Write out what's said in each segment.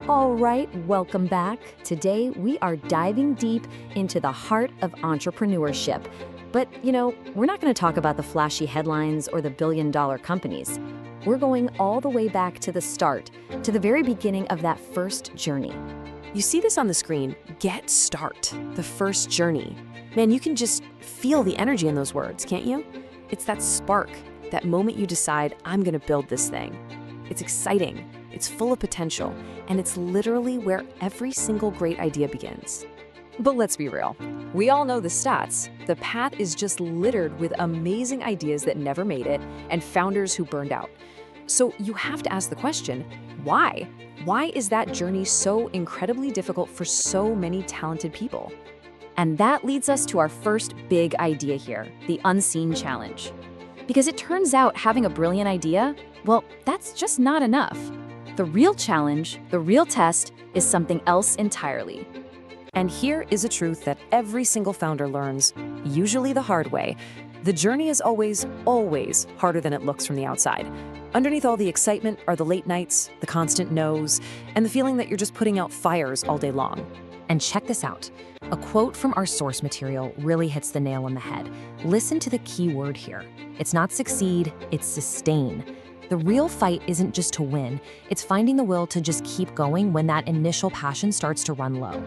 All right, welcome back. Today we are diving deep into the heart of entrepreneurship. But, we're not going to talk about the flashy headlines or the billion-dollar companies. We're going all the way back to the start, to the very beginning of that first journey. You see this on the screen, get start, the first journey. Man, you can just feel the energy in those words, can't you? It's that spark, that moment you decide, I'm gonna build this thing. It's exciting, it's full of potential, and it's literally where every single great idea begins. But let's be real. We all know the stats. The path is just littered with amazing ideas that never made it and founders who burned out. So you have to ask the question, why? Why is that journey so incredibly difficult for so many talented people? And that leads us to our first big idea here, the unseen challenge. Because it turns out having a brilliant idea, well, that's just not enough. The real challenge, the real test, is something else entirely. And here is a truth that every single founder learns, usually the hard way. The journey is always, always harder than it looks from the outside. Underneath all the excitement are the late nights, the constant no's, and the feeling that you're just putting out fires all day long. And check this out. A quote from our source material really hits the nail on the head. Listen to the key word here. It's not succeed, it's sustain. The real fight isn't just to win, it's finding the will to just keep going when that initial passion starts to run low.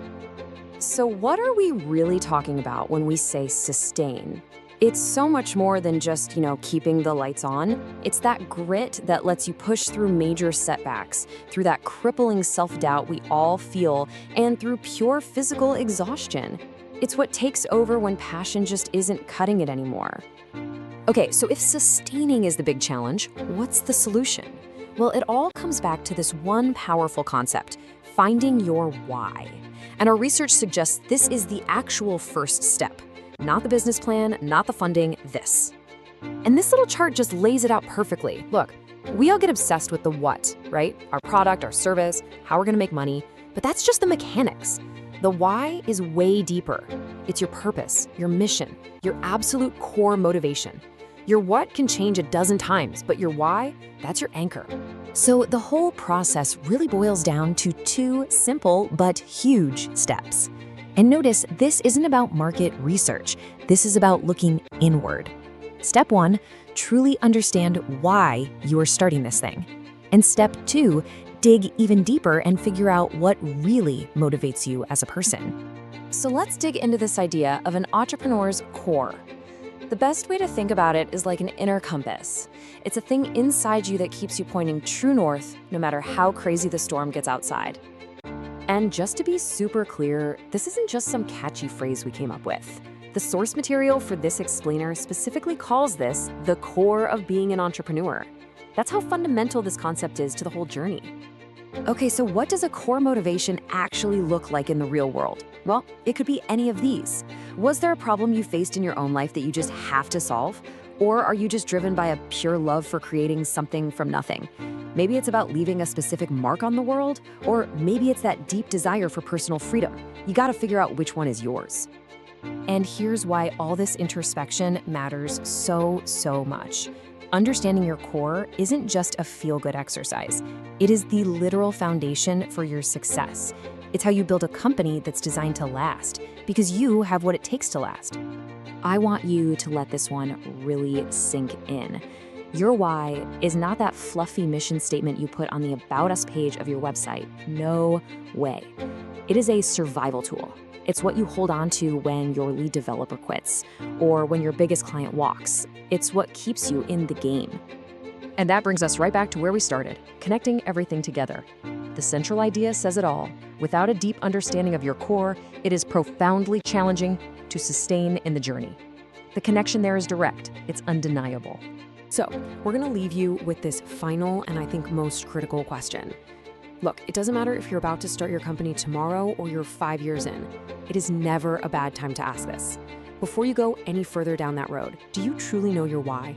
So what are we really talking about when we say sustain? It's so much more than just, keeping the lights on. It's that grit that lets you push through major setbacks, through that crippling self-doubt we all feel, and through pure physical exhaustion. It's what takes over when passion just isn't cutting it anymore. Okay, so if sustaining is the big challenge, what's the solution? Well, it all comes back to this one powerful concept, finding your why. And our research suggests this is the actual first step. Not the business plan, not the funding, this. And this little chart just lays it out perfectly. Look, we all get obsessed with the what, right? Our product, our service, how we're gonna make money, but that's just the mechanics. The why is way deeper. It's your purpose, your mission, your absolute core motivation. Your what can change a dozen times, but your why, that's your anchor. So the whole process really boils down to two simple but huge steps. And notice, this isn't about market research. This is about looking inward. Step 1, truly understand why you are starting this thing. And step 2, dig even deeper and figure out what really motivates you as a person. So let's dig into this idea of an entrepreneur's core. The best way to think about it is like an inner compass. It's a thing inside you that keeps you pointing true north, no matter how crazy the storm gets outside. And just to be super clear, this isn't just some catchy phrase we came up with. The source material for this explainer specifically calls this the core of being an entrepreneur. That's how fundamental this concept is to the whole journey. Okay, so what does a core motivation actually look like in the real world? Well, it could be any of these. Was there a problem you faced in your own life that you just have to solve? Or are you just driven by a pure love for creating something from nothing? Maybe it's about leaving a specific mark on the world, or maybe it's that deep desire for personal freedom. You gotta figure out which one is yours. And here's why all this introspection matters so much. Understanding your core isn't just a feel-good exercise. It is the literal foundation for your success. It's how you build a company that's designed to last, because you have what it takes to last. I want you to let this one really sink in. Your why is not that fluffy mission statement you put on the About Us page of your website. No way. It is a survival tool. It's what you hold on to when your lead developer quits or when your biggest client walks. It's what keeps you in the game. And that brings us right back to where we started, connecting everything together. The central idea says it all. Without a deep understanding of your core, it is profoundly challenging to sustain in the journey. The connection there is direct. It's undeniable. So, we're gonna leave you with this final and I think most critical question. Look, it doesn't matter if you're about to start your company tomorrow or you're 5 years in. It is never a bad time to ask this. Before you go any further down that road, do you truly know your why?